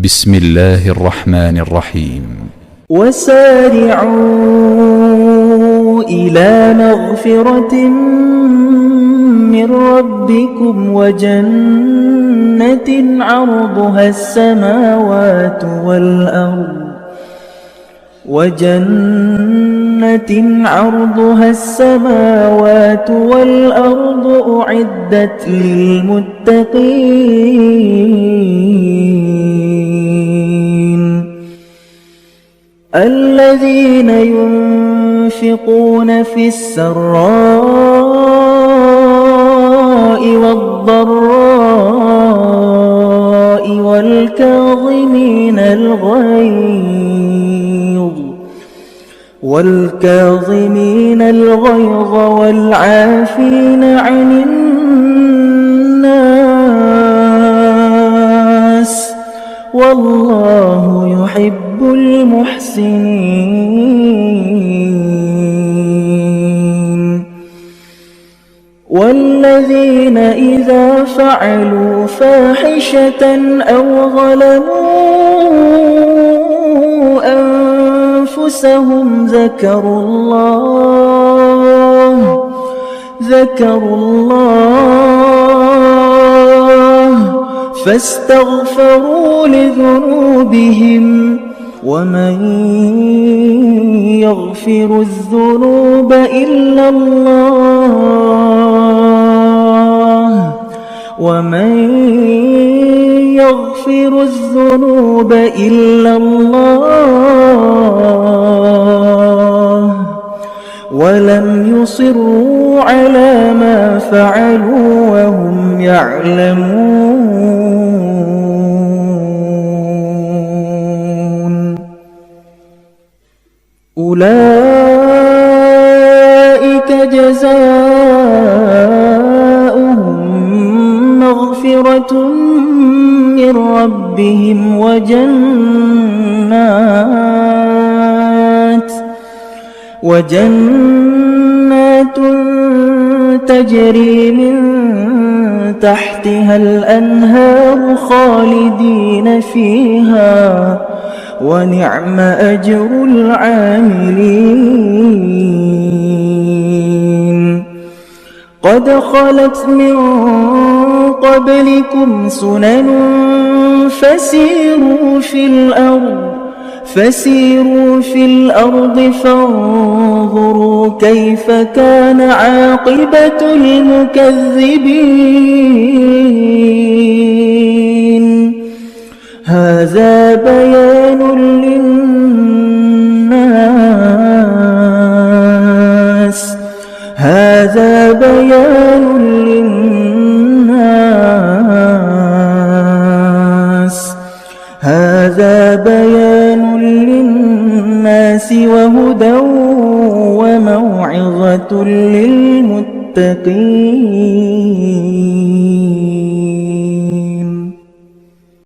بسم الله الرحمن الرحيم. وسارعوا إلى مغفرة من ربكم وجنة عرضها السماوات والأرض أعدت للمتقين الذين ينفقون في السراء والضراء والكاظمين الغيظ والعافين عن الناس والله يحب المحسنين والذين إذا فعلوا فاحشة أو ظلموا أنفسهم ذكروا الله فاستغفروا لذنوبهم ومن يغفر الذنوب إلا الله ولم يصروا على ما فعلوا وهم يعلمون أولئك جزاؤهم مغفرة من ربهم وجنات تجري من تحتها الأنهار خالدين فيها ونعم أجر العاملين قد خلت من قبلكم سنن فسيروا في الأرض فانظروا كيف كان عاقبة المكذبين هذا بيان للناس وهدى وموعظة للمتقين.